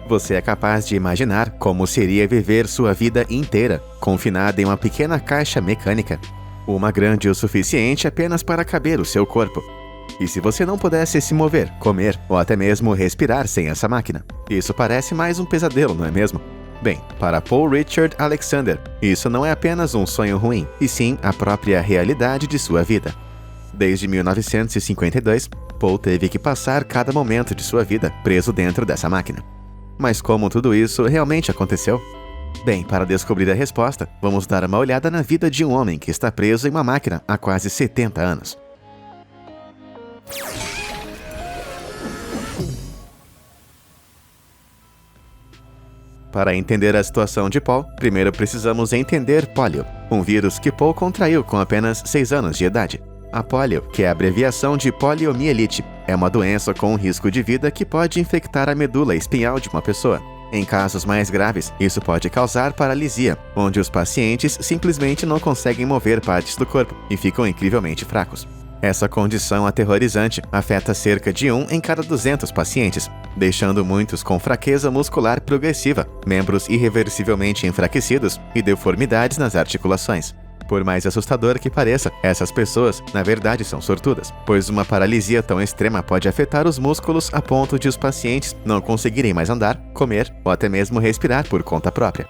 Você é capaz de imaginar como seria viver sua vida inteira, confinada em uma pequena caixa mecânica, uma grande o suficiente apenas para caber o seu corpo. E se você não pudesse se mover, comer ou até mesmo respirar sem essa máquina? Isso parece mais um pesadelo, não é mesmo? Bem, para Paul Richard Alexander, isso não é apenas um sonho ruim, e sim a própria realidade de sua vida. Desde 1952, Paul teve que passar cada momento de sua vida preso dentro dessa máquina. Mas como tudo isso realmente aconteceu? Bem, para descobrir a resposta, vamos dar uma olhada na vida de um homem que está preso em uma máquina há quase 70 anos. Para entender a situação de Paul, primeiro precisamos entender pólio, um vírus que Paul contraiu com apenas 6 anos de idade. A pólio, que é a abreviação de poliomielite, é uma doença com um risco de vida que pode infectar a medula espinhal de uma pessoa. Em casos mais graves, isso pode causar paralisia, onde os pacientes simplesmente não conseguem mover partes do corpo e ficam incrivelmente fracos. Essa condição aterrorizante afeta cerca de 1 em cada 200 pacientes, deixando muitos com fraqueza muscular progressiva, membros irreversivelmente enfraquecidos e deformidades nas articulações. Por mais assustador que pareça, essas pessoas, na verdade, são sortudas, pois uma paralisia tão extrema pode afetar os músculos a ponto de os pacientes não conseguirem mais andar, comer ou até mesmo respirar por conta própria.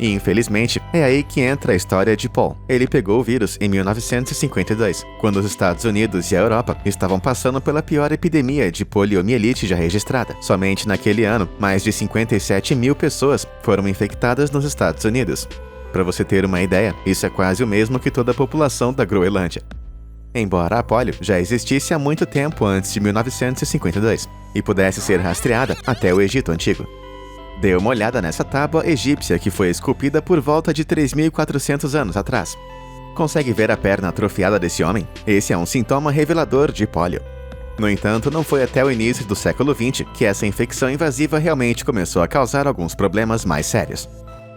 E infelizmente, é aí que entra a história de Paul. Ele pegou o vírus em 1952, quando os Estados Unidos e a Europa estavam passando pela pior epidemia de poliomielite já registrada. Somente naquele ano, mais de 57 mil pessoas foram infectadas nos Estados Unidos. Para você ter uma ideia, isso é quase o mesmo que toda a população da Groenlândia. Embora a polio já existisse há muito tempo antes de 1952 e pudesse ser rastreada até o Egito Antigo. Dê uma olhada nessa tábua egípcia que foi esculpida por volta de 3.400 anos atrás. Consegue ver a perna atrofiada desse homem? Esse é um sintoma revelador de polio. No entanto, não foi até o início do século XX que essa infecção invasiva realmente começou a causar alguns problemas mais sérios.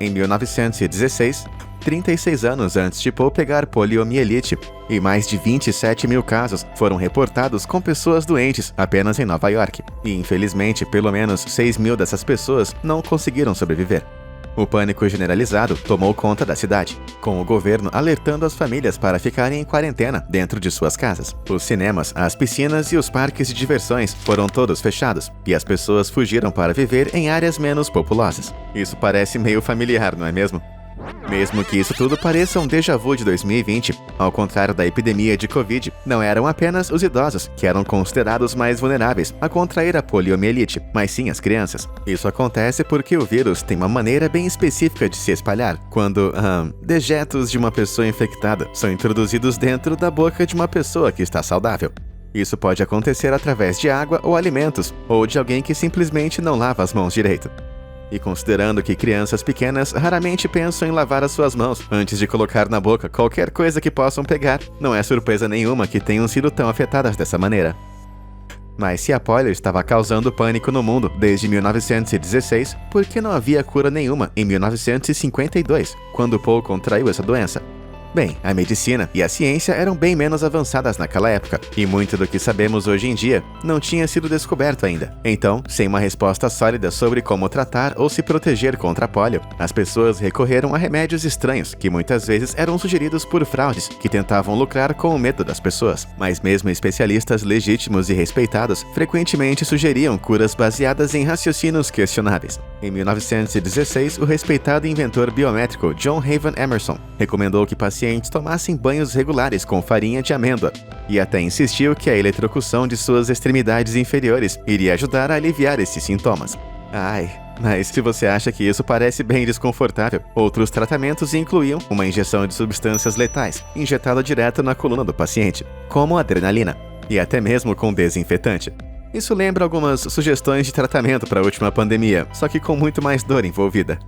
Em 1916, 36 anos antes de Paul pegar poliomielite, e mais de 27 mil casos foram reportados com pessoas doentes apenas em Nova York. E infelizmente, pelo menos 6 mil dessas pessoas não conseguiram sobreviver. O pânico generalizado tomou conta da cidade, com o governo alertando as famílias para ficarem em quarentena dentro de suas casas. Os cinemas, as piscinas e os parques de diversões foram todos fechados, e as pessoas fugiram para viver em áreas menos populosas. Isso parece meio familiar, não é mesmo? Mesmo que isso tudo pareça um déjà vu de 2020, ao contrário da epidemia de Covid, não eram apenas os idosos que eram considerados mais vulneráveis a contrair a poliomielite, mas sim as crianças. Isso acontece porque o vírus tem uma maneira bem específica de se espalhar, quando dejetos de uma pessoa infectada são introduzidos dentro da boca de uma pessoa que está saudável. Isso pode acontecer através de água ou alimentos, ou de alguém que simplesmente não lava as mãos direito. E considerando que crianças pequenas raramente pensam em lavar as suas mãos antes de colocar na boca qualquer coisa que possam pegar, não é surpresa nenhuma que tenham sido tão afetadas dessa maneira. Mas se a polio estava causando pânico no mundo desde 1916, por que não havia cura nenhuma em 1952, quando Paul contraiu essa doença? Bem, a medicina e a ciência eram bem menos avançadas naquela época, e muito do que sabemos hoje em dia não tinha sido descoberto ainda. Então, sem uma resposta sólida sobre como tratar ou se proteger contra a polio, as pessoas recorreram a remédios estranhos, que muitas vezes eram sugeridos por fraudes que tentavam lucrar com o medo das pessoas. Mas mesmo especialistas legítimos e respeitados frequentemente sugeriam curas baseadas em raciocínios questionáveis. Em 1916, o respeitado inventor biométrico John Haven Emerson recomendou que pacientes tomassem banhos regulares com farinha de amêndoa e até insistiu que a eletrocução de suas extremidades inferiores iria ajudar a aliviar esses sintomas. Mas se você acha que isso parece bem desconfortável, outros tratamentos incluíam uma injeção de substâncias letais, injetada direto na coluna do paciente, como adrenalina, e até mesmo com desinfetante. Isso lembra algumas sugestões de tratamento para a última pandemia, só que com muito mais dor envolvida.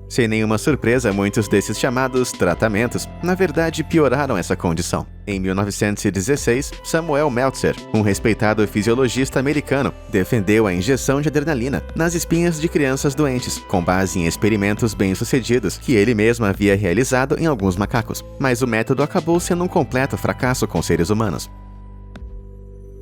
Sem nenhuma surpresa, muitos desses chamados tratamentos, na verdade, pioraram essa condição. Em 1916, Samuel Meltzer, um respeitado fisiologista americano, defendeu a injeção de adrenalina nas espinhas de crianças doentes, com base em experimentos bem-sucedidos que ele mesmo havia realizado em alguns macacos. Mas o método acabou sendo um completo fracasso com seres humanos.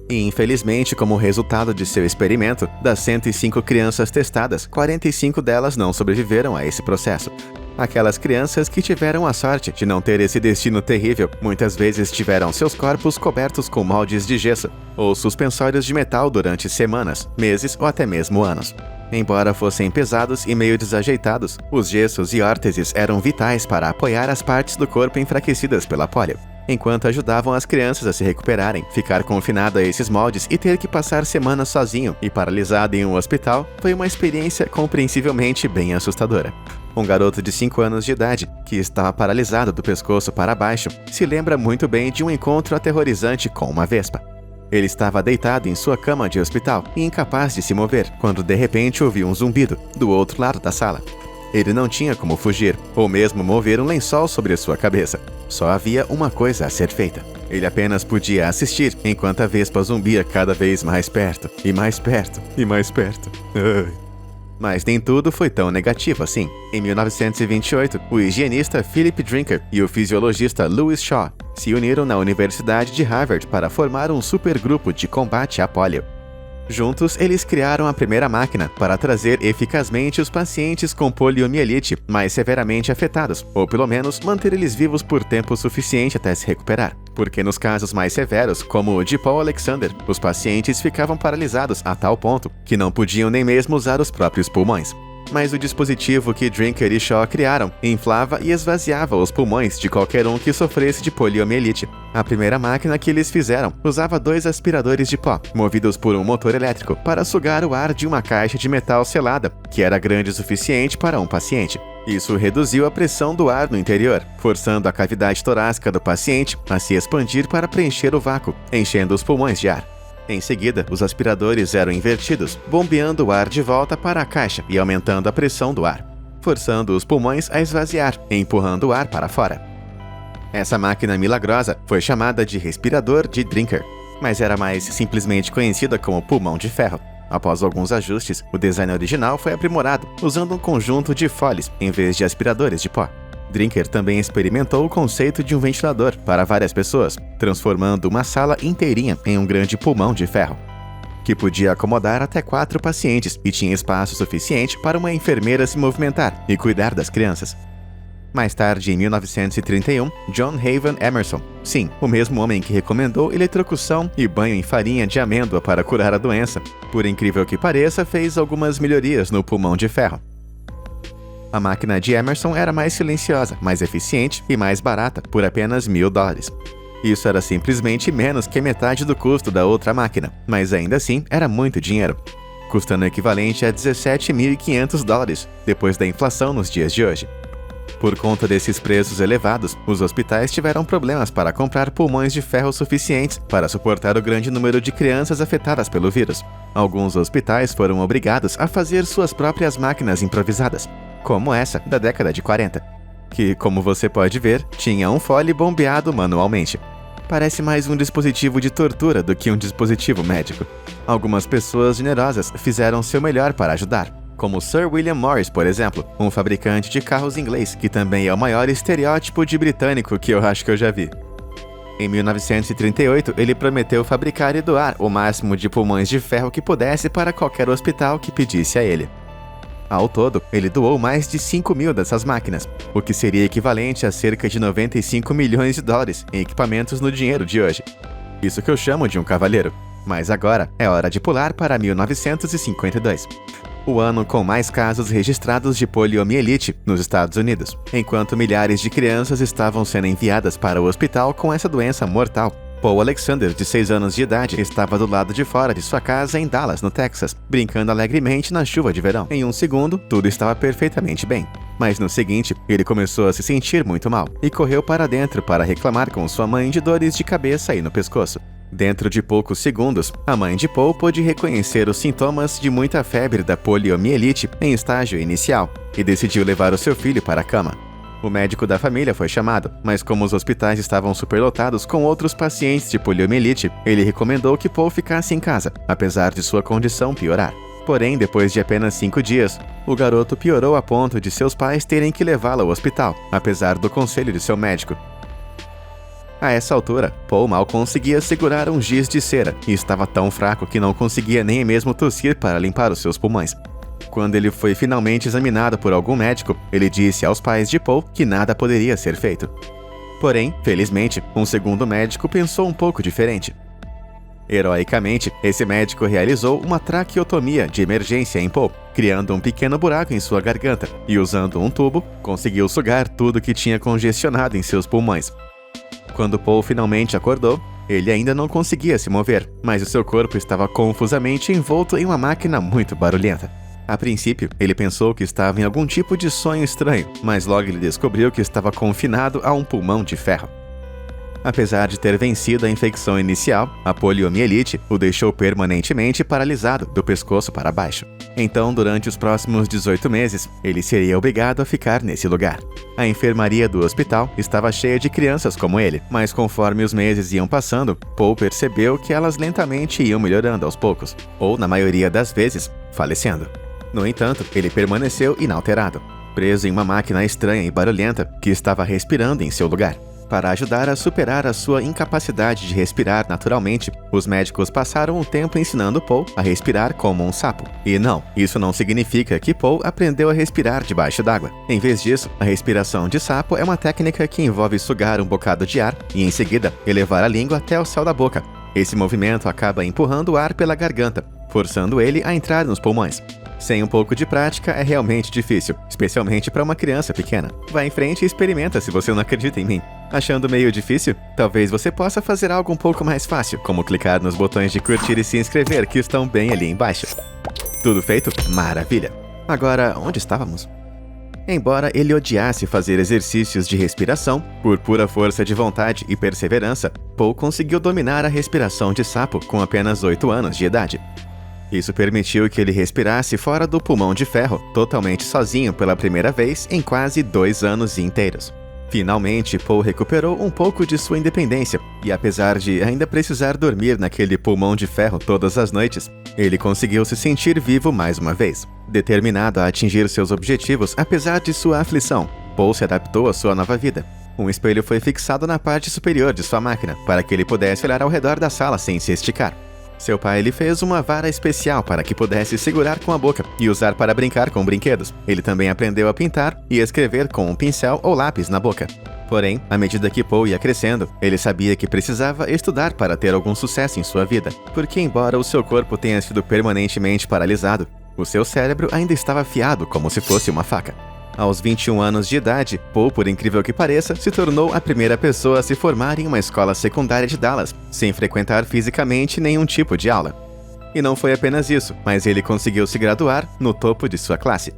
E infelizmente, como resultado de seu experimento, das 105 crianças testadas, 45 delas não sobreviveram a esse processo. Aquelas crianças que tiveram a sorte de não ter esse destino terrível, muitas vezes tiveram seus corpos cobertos com moldes de gesso ou suspensórios de metal durante semanas, meses ou até mesmo anos. Embora fossem pesados e meio desajeitados, os gessos e órteses eram vitais para apoiar as partes do corpo enfraquecidas pela polio, enquanto ajudavam as crianças a se recuperarem. Ficar confinado a esses moldes e ter que passar semanas sozinho e paralisado em um hospital foi uma experiência compreensivelmente bem assustadora. Um garoto de 5 anos de idade, que estava paralisado do pescoço para baixo, se lembra muito bem de um encontro aterrorizante com uma vespa. Ele estava deitado em sua cama de hospital e incapaz de se mover, quando de repente ouviu um zumbido do outro lado da sala. Ele não tinha como fugir, ou mesmo mover um lençol sobre sua cabeça. Só havia uma coisa a ser feita. Ele apenas podia assistir enquanto a vespa zumbia cada vez mais perto, e mais perto, e mais perto. Mas nem tudo foi tão negativo assim. Em 1928, o higienista Philip Drinker e o fisiologista Louis Shaw se uniram na Universidade de Harvard para formar um supergrupo de combate à polio. Juntos, eles criaram a primeira máquina para trazer eficazmente os pacientes com poliomielite mais severamente afetados, ou pelo menos manter eles vivos por tempo suficiente até se recuperar. Porque nos casos mais severos, como o de Paul Alexander, os pacientes ficavam paralisados a tal ponto que não podiam nem mesmo usar os próprios pulmões. Mas o dispositivo que Drinker e Shaw criaram inflava e esvaziava os pulmões de qualquer um que sofresse de poliomielite. A primeira máquina que eles fizeram usava 2 aspiradores de pó, movidos por um motor elétrico, para sugar o ar de uma caixa de metal selada, que era grande o suficiente para um paciente. Isso reduziu a pressão do ar no interior, forçando a cavidade torácica do paciente a se expandir para preencher o vácuo, enchendo os pulmões de ar. Em seguida, os aspiradores eram invertidos, bombeando o ar de volta para a caixa e aumentando a pressão do ar, forçando os pulmões a esvaziar e empurrando o ar para fora. Essa máquina milagrosa foi chamada de respirador de Drinker, mas era mais simplesmente conhecida como pulmão de ferro. Após alguns ajustes, o design original foi aprimorado, usando um conjunto de foles em vez de aspiradores de pó. Drinker também experimentou o conceito de um ventilador para várias pessoas, transformando uma sala inteirinha em um grande pulmão de ferro, que podia acomodar até 4 pacientes e tinha espaço suficiente para uma enfermeira se movimentar e cuidar das crianças. Mais tarde, em 1931, John Haven Emerson, sim, o mesmo homem que recomendou eletrocução e banho em farinha de amêndoa para curar a doença, por incrível que pareça, fez algumas melhorias no pulmão de ferro. A máquina de Emerson era mais silenciosa, mais eficiente e mais barata, por apenas $1.000. Isso era simplesmente menos que metade do custo da outra máquina, mas ainda assim era muito dinheiro, custando o equivalente a $17.500 depois da inflação nos dias de hoje. Por conta desses preços elevados, os hospitais tiveram problemas para comprar pulmões de ferro suficientes para suportar o grande número de crianças afetadas pelo vírus. Alguns hospitais foram obrigados a fazer suas próprias máquinas improvisadas, como essa da década de 40, que, como você pode ver, tinha um fole bombeado manualmente. Parece mais um dispositivo de tortura do que um dispositivo médico. Algumas pessoas generosas fizeram seu melhor para ajudar, como Sir William Morris, por exemplo, um fabricante de carros inglês, que também é o maior estereótipo de britânico que eu acho que eu já vi. Em 1938, ele prometeu fabricar e doar o máximo de pulmões de ferro que pudesse para qualquer hospital que pedisse a ele. Ao todo, ele doou mais de 5.000 dessas máquinas, o que seria equivalente a cerca de $95 milhões em equipamentos no dinheiro de hoje. Isso que eu chamo de um cavalheiro. Mas agora é hora de pular para 1952. O ano com mais casos registrados de poliomielite nos Estados Unidos, enquanto milhares de crianças estavam sendo enviadas para o hospital com essa doença mortal. Paul Alexander, de 6 anos de idade, estava do lado de fora de sua casa em Dallas, no Texas, brincando alegremente na chuva de verão. Em um segundo, tudo estava perfeitamente bem. Mas no seguinte, ele começou a se sentir muito mal e correu para dentro para reclamar com sua mãe de dores de cabeça e no pescoço. Dentro de poucos segundos, a mãe de Paul pôde reconhecer os sintomas de muita febre da poliomielite em estágio inicial e decidiu levar o seu filho para a cama. O médico da família foi chamado, mas como os hospitais estavam superlotados com outros pacientes de poliomielite, ele recomendou que Paul ficasse em casa, apesar de sua condição piorar. Porém, depois de apenas 5 dias, o garoto piorou a ponto de seus pais terem que levá-lo ao hospital, apesar do conselho de seu médico. A essa altura, Paul mal conseguia segurar um giz de cera e estava tão fraco que não conseguia nem mesmo tossir para limpar os seus pulmões. Quando ele foi finalmente examinado por algum médico, ele disse aos pais de Paul que nada poderia ser feito. Porém, felizmente, um segundo médico pensou um pouco diferente. Heroicamente, esse médico realizou uma traqueotomia de emergência em Paul, criando um pequeno buraco em sua garganta e, usando um tubo, conseguiu sugar tudo que tinha congestionado em seus pulmões. Quando Paul finalmente acordou, ele ainda não conseguia se mover, mas o seu corpo estava confusamente envolto em uma máquina muito barulhenta. A princípio, ele pensou que estava em algum tipo de sonho estranho, mas logo ele descobriu que estava confinado a um pulmão de ferro. Apesar de ter vencido a infecção inicial, a poliomielite o deixou permanentemente paralisado do pescoço para baixo. Então, durante os próximos 18 meses, ele seria obrigado a ficar nesse lugar. A enfermaria do hospital estava cheia de crianças como ele, mas conforme os meses iam passando, Paul percebeu que elas lentamente iam melhorando aos poucos, ou, na maioria das vezes, falecendo. No entanto, ele permaneceu inalterado, preso em uma máquina estranha e barulhenta que estava respirando em seu lugar. Para ajudar a superar a sua incapacidade de respirar naturalmente, os médicos passaram um tempo ensinando Paul a respirar como um sapo. E não, isso não significa que Paul aprendeu a respirar debaixo d'água. Em vez disso, a respiração de sapo é uma técnica que envolve sugar um bocado de ar e, em seguida, elevar a língua até o céu da boca. Esse movimento acaba empurrando o ar pela garganta, forçando ele a entrar nos pulmões. Sem um pouco de prática, é realmente difícil, especialmente para uma criança pequena. Vá em frente e experimenta se você não acredita em mim. Achando meio difícil? Talvez você possa fazer algo um pouco mais fácil, como clicar nos botões de curtir e se inscrever que estão bem ali embaixo. Tudo feito? Maravilha! Agora, onde estávamos? Embora ele odiasse fazer exercícios de respiração, por pura força de vontade e perseverança, Paul conseguiu dominar a respiração de sapo com apenas 8 anos de idade. Isso permitiu que ele respirasse fora do pulmão de ferro, totalmente sozinho pela primeira vez em quase 2 anos inteiros. Finalmente, Paul recuperou um pouco de sua independência, e apesar de ainda precisar dormir naquele pulmão de ferro todas as noites, ele conseguiu se sentir vivo mais uma vez. Determinado a atingir seus objetivos apesar de sua aflição, Paul se adaptou à sua nova vida. Um espelho foi fixado na parte superior de sua máquina, para que ele pudesse olhar ao redor da sala sem se esticar. Seu pai lhe fez uma vara especial para que pudesse segurar com a boca e usar para brincar com brinquedos. Ele também aprendeu a pintar e escrever com um pincel ou lápis na boca. Porém, à medida que Paul ia crescendo, ele sabia que precisava estudar para ter algum sucesso em sua vida, porque embora o seu corpo tenha sido permanentemente paralisado, o seu cérebro ainda estava afiado como se fosse uma faca. Aos 21 anos de idade, Paul, por incrível que pareça, se tornou a primeira pessoa a se formar em uma escola secundária de Dallas, sem frequentar fisicamente nenhum tipo de aula. E não foi apenas isso, mas ele conseguiu se graduar no topo de sua classe.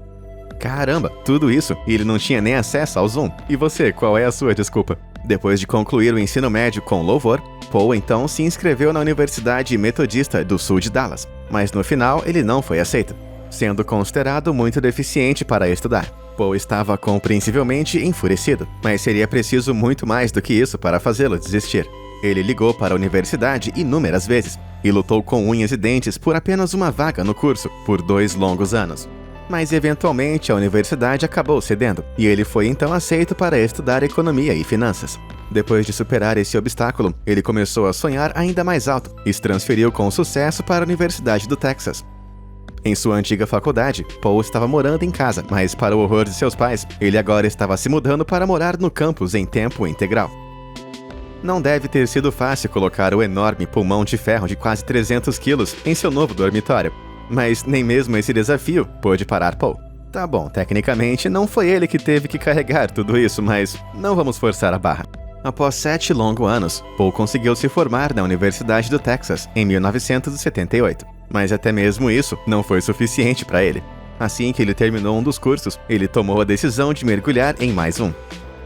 Caramba, tudo isso e ele não tinha nem acesso ao Zoom. E você, qual é a sua desculpa? Depois de concluir o ensino médio com louvor, Paul então se inscreveu na Universidade Metodista do Sul de Dallas, mas no final ele não foi aceito, sendo considerado muito deficiente para estudar. Paul estava compreensivelmente enfurecido, mas seria preciso muito mais do que isso para fazê-lo desistir. Ele ligou para a universidade inúmeras vezes e lutou com unhas e dentes por apenas uma vaga no curso por 2 longos anos. Mas eventualmente a universidade acabou cedendo, e ele foi então aceito para estudar economia e finanças. Depois de superar esse obstáculo, ele começou a sonhar ainda mais alto e se transferiu com sucesso para a Universidade do Texas. Em sua antiga faculdade, Paul estava morando em casa, mas para o horror de seus pais, ele agora estava se mudando para morar no campus em tempo integral. Não deve ter sido fácil colocar o enorme pulmão de ferro de quase 300 quilos em seu novo dormitório, mas nem mesmo esse desafio pôde parar Paul. Tá bom, tecnicamente não foi ele que teve que carregar tudo isso, mas não vamos forçar a barra. Após 7 longos anos, Paul conseguiu se formar na Universidade do Texas em 1978. Mas até mesmo isso não foi suficiente para ele. Assim que ele terminou um dos cursos, ele tomou a decisão de mergulhar em mais um.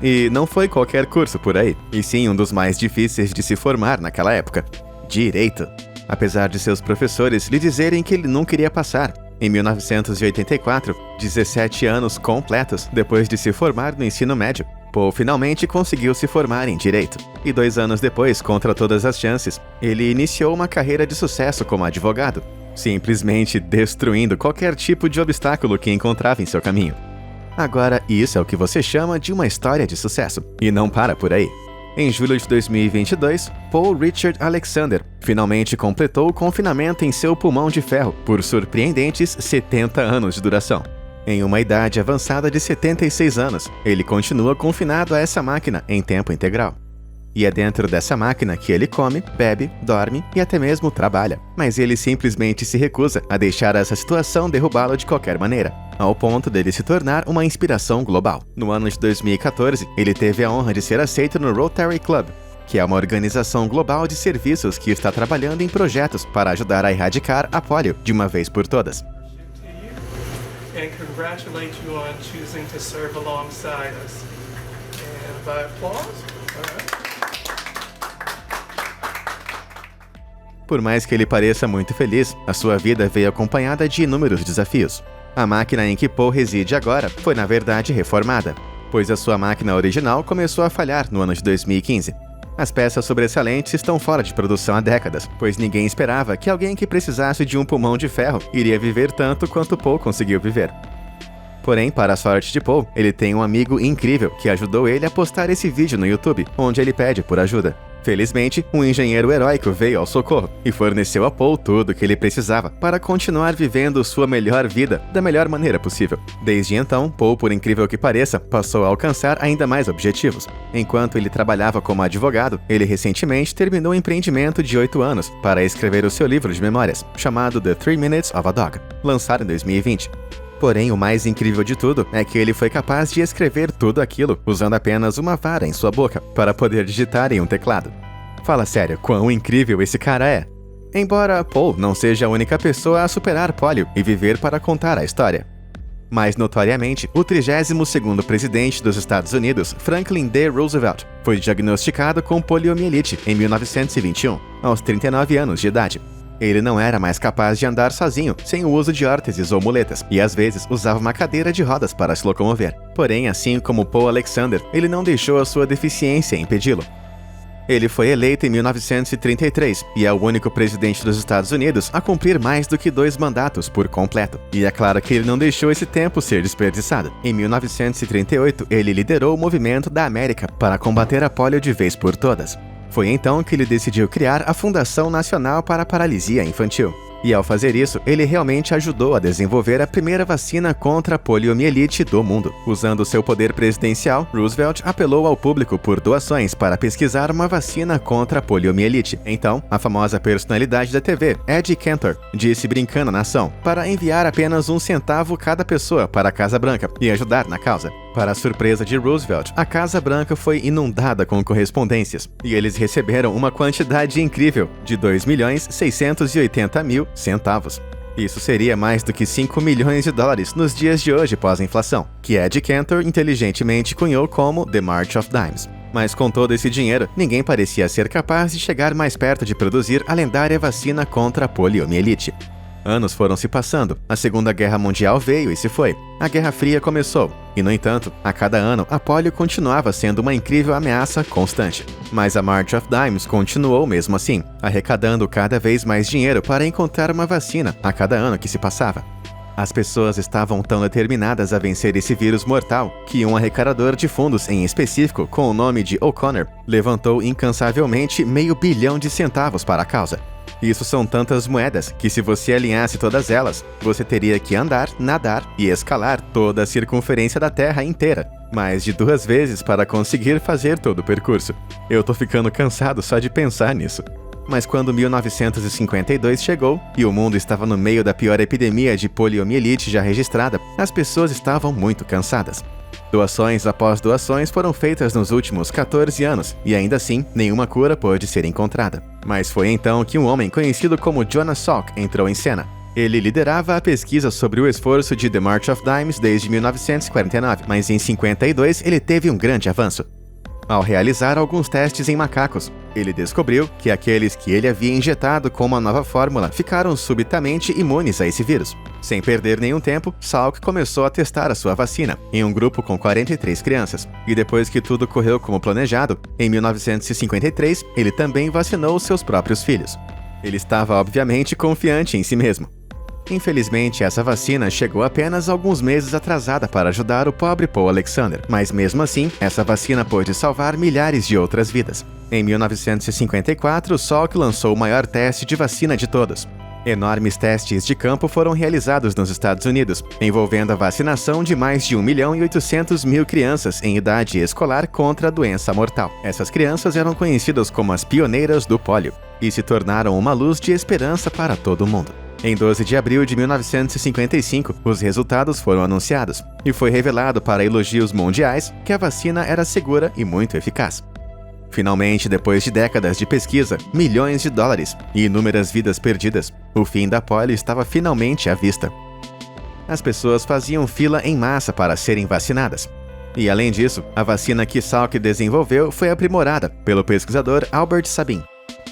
E não foi qualquer curso por aí, e sim um dos mais difíceis de se formar naquela época: Direito. Apesar de seus professores lhe dizerem que ele não queria passar, em 1984, 17 anos completos depois de se formar no ensino médio, Paul finalmente conseguiu se formar em Direito. E 2 anos depois, contra todas as chances, ele iniciou uma carreira de sucesso como advogado, simplesmente destruindo qualquer tipo de obstáculo que encontrava em seu caminho. Agora, isso é o que você chama de uma história de sucesso, e não para por aí. Em julho de 2022, Paul Richard Alexander finalmente completou o confinamento em seu pulmão de ferro por surpreendentes 70 anos de duração. Em uma idade avançada de 76 anos, ele continua confinado a essa máquina em tempo integral. E é dentro dessa máquina que ele come, bebe, dorme e até mesmo trabalha. Mas ele simplesmente se recusa a deixar essa situação derrubá-lo de qualquer maneira, ao ponto dele se tornar uma inspiração global. No ano de 2014, ele teve a honra de ser aceito no Rotary Club, que é uma organização global de serviços que está trabalhando em projetos para ajudar a erradicar a polio de uma vez por todas. And congratulate you on choosing to serve alongside us. And by applause, all right. Por mais que ele pareça muito feliz, a sua vida veio acompanhada de inúmeros desafios. A máquina em que Paul reside agora foi na verdade reformada, pois a sua máquina original começou a falhar no ano de 2015. As peças sobressalentes estão fora de produção há décadas, pois ninguém esperava que alguém que precisasse de um pulmão de ferro iria viver tanto quanto Paul conseguiu viver. Porém, para a sorte de Paul, ele tem um amigo incrível que ajudou ele a postar esse vídeo no YouTube, onde ele pede por ajuda. Felizmente, um engenheiro heróico veio ao socorro e forneceu a Paul tudo o que ele precisava para continuar vivendo sua melhor vida da melhor maneira possível. Desde então, Paul, por incrível que pareça, passou a alcançar ainda mais objetivos. Enquanto ele trabalhava como advogado, ele recentemente terminou um empreendimento de 8 anos para escrever o seu livro de memórias, chamado The 3 Minutes of a Dog, lançado em 2020. Porém, o mais incrível de tudo é que ele foi capaz de escrever tudo aquilo usando apenas uma vara em sua boca para poder digitar em um teclado. Fala sério, quão incrível esse cara é! Embora Paul não seja a única pessoa a superar polio e viver para contar a história. Mais notoriamente, o 32º presidente dos Estados Unidos, Franklin D. Roosevelt, foi diagnosticado com poliomielite em 1921, aos 39 anos de idade. Ele não era mais capaz de andar sozinho, sem o uso de órteses ou muletas, e às vezes usava uma cadeira de rodas para se locomover. Porém, assim como Paul Alexander, ele não deixou a sua deficiência impedi-lo. Ele foi eleito em 1933 e é o único presidente dos Estados Unidos a cumprir mais do que 2 mandatos por completo. E é claro que ele não deixou esse tempo ser desperdiçado. Em 1938, ele liderou o movimento da América para combater a polio de vez por todas. Foi então que ele decidiu criar a Fundação Nacional para a Paralisia Infantil. E ao fazer isso, ele realmente ajudou a desenvolver a primeira vacina contra a poliomielite do mundo. Usando seu poder presidencial, Roosevelt apelou ao público por doações para pesquisar uma vacina contra a poliomielite. Então, a famosa personalidade da TV, Ed Cantor, disse brincando à nação para enviar apenas 1 centavo cada pessoa para a Casa Branca e ajudar na causa. Para a surpresa de Roosevelt, a Casa Branca foi inundada com correspondências, e eles receberam uma quantidade incrível de 2.680.000 centavos. Isso seria mais do que 5 milhões de dólares nos dias de hoje pós-inflação, que Ed Cantor inteligentemente cunhou como The March of Dimes. Mas com todo esse dinheiro, ninguém parecia ser capaz de chegar mais perto de produzir a lendária vacina contra a poliomielite. Anos foram se passando, a Segunda Guerra Mundial veio e se foi, a Guerra Fria começou, e no entanto, a cada ano a polio continuava sendo uma incrível ameaça constante. Mas a March of Dimes continuou mesmo assim, arrecadando cada vez mais dinheiro para encontrar uma vacina a cada ano que se passava. As pessoas estavam tão determinadas a vencer esse vírus mortal que um arrecadador de fundos em específico, com o nome de O'Connor, levantou incansavelmente $500 milhão para a causa. Isso são tantas moedas que, se você alinhasse todas elas, você teria que andar, nadar e escalar toda a circunferência da Terra inteira, mais de 2 vezes para conseguir fazer todo o percurso. Eu tô ficando cansado só de pensar nisso. Mas quando 1952 chegou e o mundo estava no meio da pior epidemia de poliomielite já registrada, as pessoas estavam muito cansadas. Doações após doações foram feitas nos últimos 14 anos e ainda assim nenhuma cura pôde ser encontrada. Mas foi então que um homem conhecido como Jonas Salk entrou em cena. Ele liderava a pesquisa sobre o esforço de The March of Dimes desde 1949, mas em 52 ele teve um grande avanço. Ao realizar alguns testes em macacos, ele descobriu que aqueles que ele havia injetado com uma nova fórmula ficaram subitamente imunes a esse vírus. Sem perder nenhum tempo, Salk começou a testar a sua vacina em um grupo com 43 crianças. E depois que tudo correu como planejado, em 1953, ele também vacinou seus próprios filhos. Ele estava obviamente confiante em si mesmo. Infelizmente, essa vacina chegou apenas alguns meses atrasada para ajudar o pobre Paul Alexander, mas mesmo assim, essa vacina pôde salvar milhares de outras vidas. Em 1954, Salk lançou o maior teste de vacina de todos. Enormes testes de campo foram realizados nos Estados Unidos, envolvendo a vacinação de mais de 1.800.000 crianças em idade escolar contra a doença mortal. Essas crianças eram conhecidas como as pioneiras do pólio e se tornaram uma luz de esperança para todo mundo. Em 12 de abril de 1955, os resultados foram anunciados e foi revelado para elogios mundiais que a vacina era segura e muito eficaz. Finalmente, depois de décadas de pesquisa, milhões de dólares e inúmeras vidas perdidas, o fim da polio estava finalmente à vista. As pessoas faziam fila em massa para serem vacinadas. E além disso, a vacina que Salk desenvolveu foi aprimorada pelo pesquisador Albert Sabin.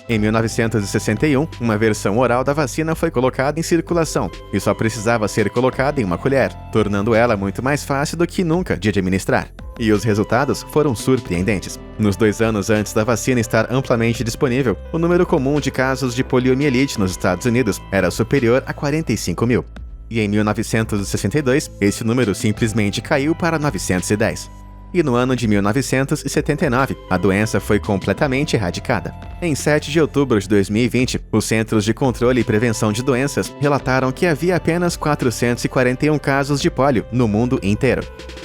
Em 1961, uma versão oral da vacina foi colocada em circulação e só precisava ser colocada em uma colher, tornando ela muito mais fácil do que nunca de administrar. E os resultados foram surpreendentes. Nos 2 anos antes da vacina estar amplamente disponível, o número comum de casos de poliomielite nos Estados Unidos era superior a 45 mil. E em 1962, esse número simplesmente caiu para 910. E no ano de 1979, a doença foi completamente erradicada. Em 7 de outubro de 2020, os Centros de Controle e Prevenção de Doenças relataram que havia apenas 441 casos de pólio no mundo inteiro.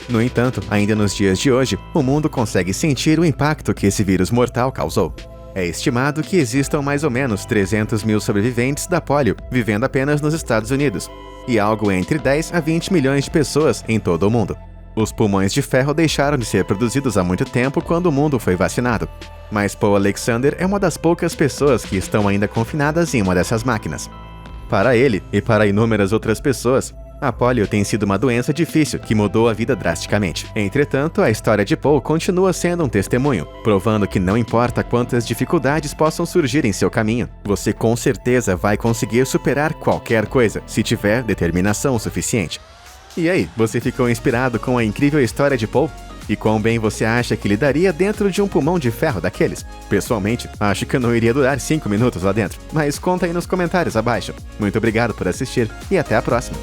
No entanto, ainda nos dias de hoje, o mundo consegue sentir o impacto que esse vírus mortal causou. É estimado que existam mais ou menos 300 mil sobreviventes da pólio vivendo apenas nos Estados Unidos, e algo entre 10 a 20 milhões de pessoas em todo o mundo. Os pulmões de ferro deixaram de ser produzidos há muito tempo quando o mundo foi vacinado. Mas Paul Alexander é uma das poucas pessoas que estão ainda confinadas em uma dessas máquinas. Para ele e para inúmeras outras pessoas, a polio tem sido uma doença difícil que mudou a vida drasticamente. Entretanto, a história de Paul continua sendo um testemunho, provando que não importa quantas dificuldades possam surgir em seu caminho, você com certeza vai conseguir superar qualquer coisa, se tiver determinação suficiente. E aí, você ficou inspirado com a incrível história de Paul? E quão bem você acha que lidaria dentro de um pulmão de ferro daqueles? Pessoalmente, acho que eu não iria durar 5 minutos lá dentro, mas conta aí nos comentários abaixo. Muito obrigado por assistir e até a próxima!